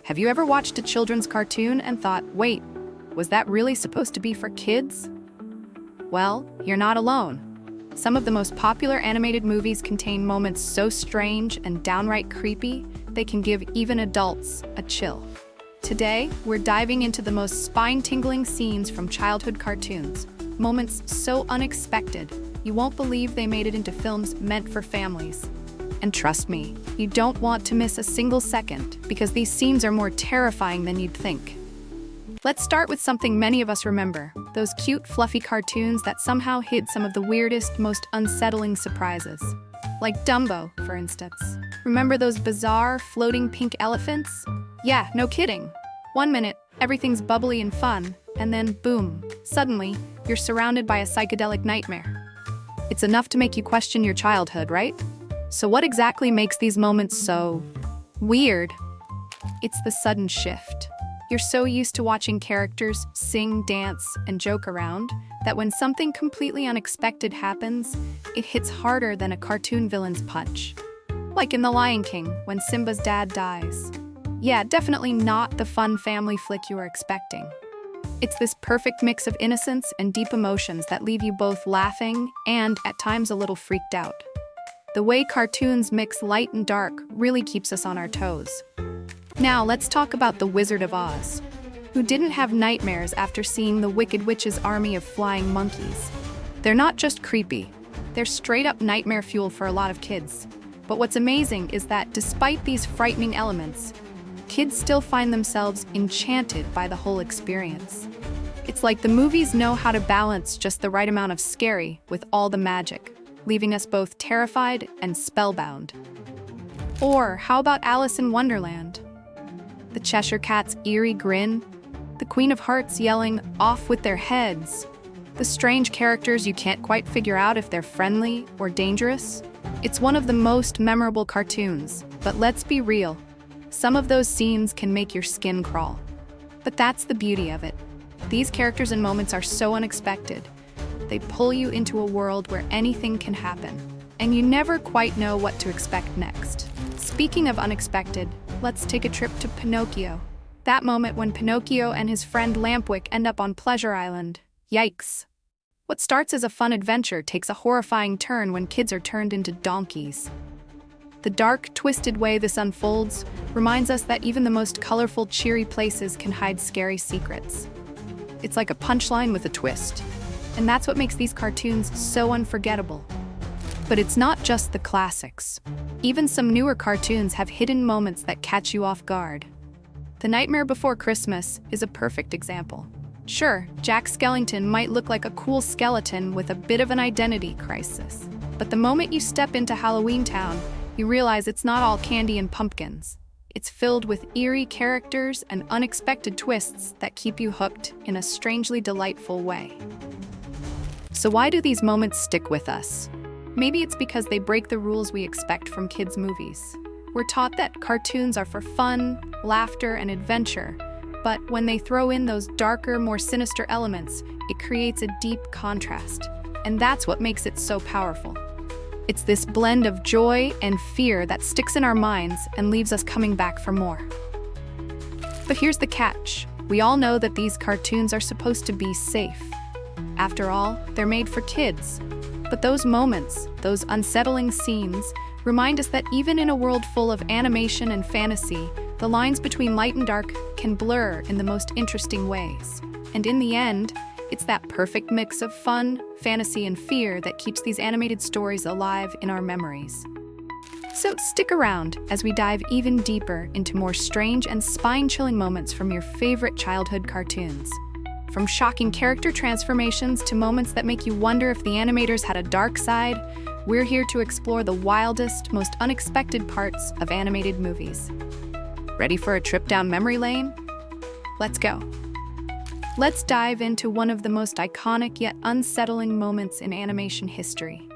Have you ever watched a children's cartoon and thought, wait, was that really supposed to be for kids? Well, you're not alone. Some of the most popular animated movies contain moments so strange and downright creepy, they can give even adults a chill. Today, we're diving into the most spine-tingling scenes from childhood cartoons, moments so unexpected, you won't believe they made it into films meant for families. And trust me, you don't want to miss a single second, because these scenes are more terrifying than you'd think. Let's start with something many of us remember, those cute, fluffy cartoons that somehow hid some of the weirdest, most unsettling surprises. Like Dumbo, for instance. Remember those bizarre, floating pink elephants? Yeah, no kidding. 1 minute, everything's bubbly and fun, and then boom, suddenly, you're surrounded by a psychedelic nightmare. It's enough to make you question your childhood, right? So what exactly makes these moments so weird? It's the sudden shift. You're so used to watching characters sing, dance, and joke around that when something completely unexpected happens, it hits harder than a cartoon villain's punch. Like in The Lion King, when Simba's dad dies. Yeah, definitely not the fun family flick you were expecting. It's this perfect mix of innocence and deep emotions that leave you both laughing and, at times, a little freaked out. The way cartoons mix light and dark really keeps us on our toes. Now, let's talk about the Wizard of Oz. Who didn't have nightmares after seeing the Wicked Witch's army of flying monkeys? They're not just creepy, they're straight-up nightmare fuel for a lot of kids. But what's amazing is that despite these frightening elements, kids still find themselves enchanted by the whole experience. It's like the movies know how to balance just the right amount of scary with all the magic, leaving us both terrified and spellbound. Or how about Alice in Wonderland? The Cheshire Cat's eerie grin, the Queen of Hearts yelling, "Off with their heads," the strange characters you can't quite figure out if they're friendly or dangerous. It's one of the most memorable cartoons, but let's be real, some of those scenes can make your skin crawl. But that's the beauty of it. These characters and moments are so unexpected. They pull you into a world where anything can happen, and you never quite know what to expect next. Speaking of unexpected, let's take a trip to Pinocchio. That moment when Pinocchio and his friend Lampwick end up on Pleasure Island. Yikes. What starts as a fun adventure takes a horrifying turn when kids are turned into donkeys. The dark, twisted way this unfolds reminds us that even the most colorful, cheery places can hide scary secrets. It's like a punchline with a twist. And that's what makes these cartoons so unforgettable. But it's not just the classics. Even some newer cartoons have hidden moments that catch you off guard. The Nightmare Before Christmas is a perfect example. Sure, Jack Skellington might look like a cool skeleton with a bit of an identity crisis. But the moment you step into Halloween Town, you realize it's not all candy and pumpkins. It's filled with eerie characters and unexpected twists that keep you hooked in a strangely delightful way. So why do these moments stick with us? Maybe it's because they break the rules we expect from kids' movies. We're taught that cartoons are for fun, laughter, and adventure, but when they throw in those darker, more sinister elements, it creates a deep contrast. And that's what makes it so powerful. It's this blend of joy and fear that sticks in our minds and leaves us coming back for more. But here's the catch. We all know that these cartoons are supposed to be safe. After all, they're made for kids. But those moments, those unsettling scenes, remind us that even in a world full of animation and fantasy, the lines between light and dark can blur in the most interesting ways. And in the end, it's that perfect mix of fun, fantasy, and fear that keeps these animated stories alive in our memories. So stick around as we dive even deeper into more strange and spine-chilling moments from your favorite childhood cartoons. From shocking character transformations to moments that make you wonder if the animators had a dark side, we're here to explore the wildest, most unexpected parts of animated movies. Ready for a trip down memory lane? Let's go. Let's dive into one of the most iconic yet unsettling moments in animation history.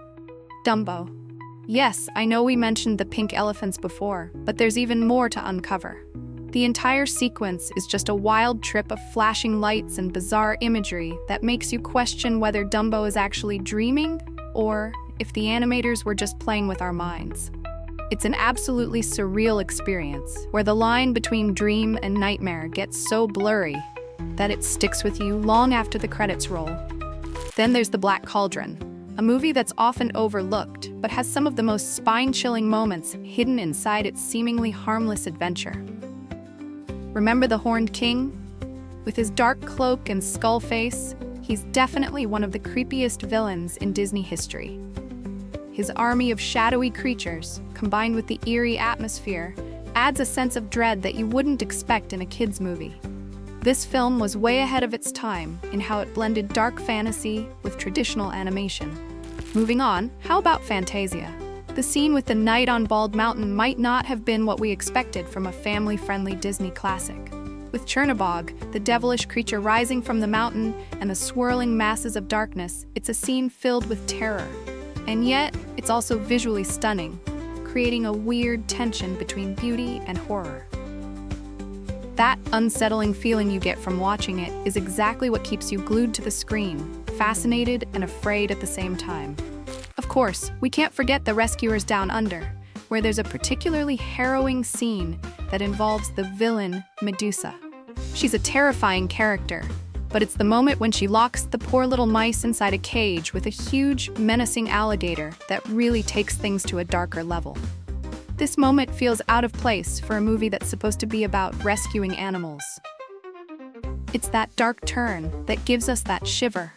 Dumbo. Yes, I know we mentioned the pink elephants before, but there's even more to uncover. The entire sequence is just a wild trip of flashing lights and bizarre imagery that makes you question whether Dumbo is actually dreaming or if the animators were just playing with our minds. It's an absolutely surreal experience, where the line between dream and nightmare gets so blurry that it sticks with you long after the credits roll. Then there's The Black Cauldron, a movie that's often overlooked, but has some of the most spine-chilling moments hidden inside its seemingly harmless adventure. Remember the Horned King? With his dark cloak and skull face, he's definitely one of the creepiest villains in Disney history. His army of shadowy creatures, combined with the eerie atmosphere, adds a sense of dread that you wouldn't expect in a kids' movie. This film was way ahead of its time in how it blended dark fantasy with traditional animation. Moving on, how about Fantasia? The scene with the knight on Bald Mountain might not have been what we expected from a family-friendly Disney classic. With Chernabog, the devilish creature rising from the mountain, and the swirling masses of darkness, it's a scene filled with terror. And yet, it's also visually stunning, creating a weird tension between beauty and horror. That unsettling feeling you get from watching it is exactly what keeps you glued to the screen, fascinated and afraid at the same time. Of course, we can't forget The Rescuers Down Under, where there's a particularly harrowing scene that involves the villain, Medusa. She's a terrifying character, but it's the moment when she locks the poor little mice inside a cage with a huge, menacing alligator that really takes things to a darker level. This moment feels out of place for a movie that's supposed to be about rescuing animals. It's that dark turn that gives us that shiver,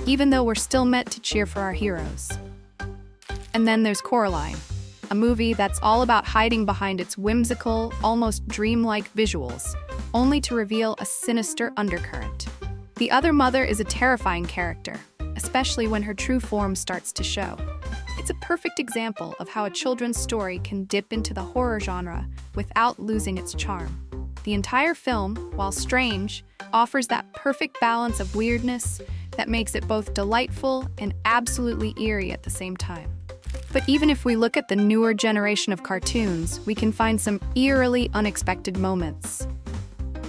even though we're still meant to cheer for our heroes. And then there's Coraline, a movie that's all about hiding behind its whimsical, almost dreamlike visuals, only to reveal a sinister undercurrent. The other mother is a terrifying character, especially when her true form starts to show. It's a perfect example of how a children's story can dip into the horror genre without losing its charm. The entire film, while strange, offers that perfect balance of weirdness that makes it both delightful and absolutely eerie at the same time. But even if we look at the newer generation of cartoons, we can find some eerily unexpected moments.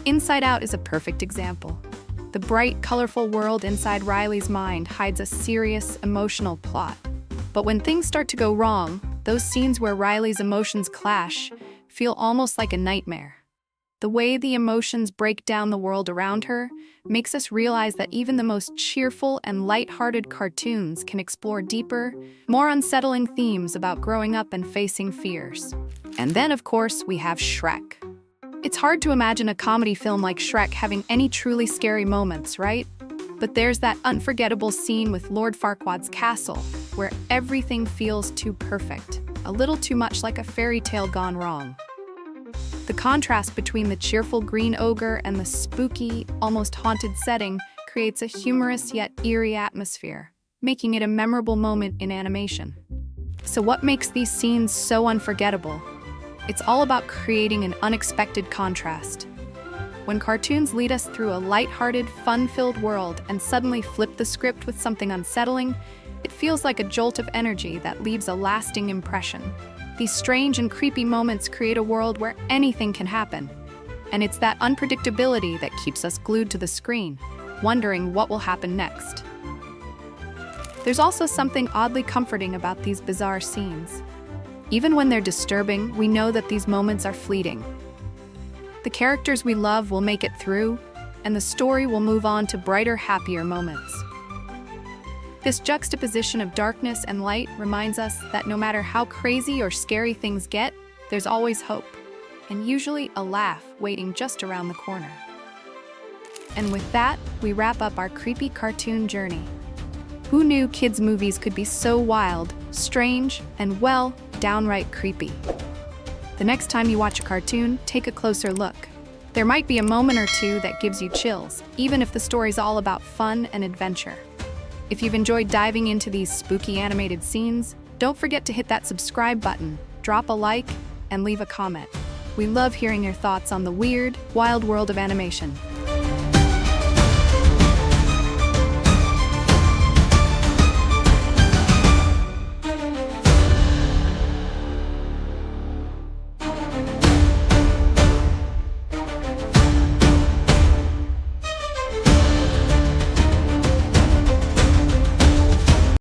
Inside Out is a perfect example. The bright, colorful world inside Riley's mind hides a serious, emotional plot. But when things start to go wrong, those scenes where Riley's emotions clash feel almost like a nightmare. The way the emotions break down the world around her makes us realize that even the most cheerful and light-hearted cartoons can explore deeper, more unsettling themes about growing up and facing fears. And then, of course, we have Shrek. It's hard to imagine a comedy film like Shrek having any truly scary moments, right? But there's that unforgettable scene with Lord Farquaad's castle, where everything feels too perfect, a little too much like a fairy tale gone wrong. The contrast between the cheerful green ogre and the spooky, almost haunted setting creates a humorous yet eerie atmosphere, making it a memorable moment in animation. So what makes these scenes so unforgettable? It's all about creating an unexpected contrast. When cartoons lead us through a light-hearted, fun-filled world and suddenly flip the script with something unsettling, it feels like a jolt of energy that leaves a lasting impression. These strange and creepy moments create a world where anything can happen. And it's that unpredictability that keeps us glued to the screen, wondering what will happen next. There's also something oddly comforting about these bizarre scenes. Even when they're disturbing, we know that these moments are fleeting. The characters we love will make it through, and the story will move on to brighter, happier moments. This juxtaposition of darkness and light reminds us that no matter how crazy or scary things get, there's always hope, and usually a laugh waiting just around the corner. And with that, we wrap up our creepy cartoon journey. Who knew kids' movies could be so wild, strange, and, well, downright creepy? The next time you watch a cartoon, take a closer look. There might be a moment or two that gives you chills, even if the story's all about fun and adventure. If you've enjoyed diving into these spooky animated scenes, don't forget to hit that subscribe button, drop a like, and leave a comment. We love hearing your thoughts on the weird, wild world of animation.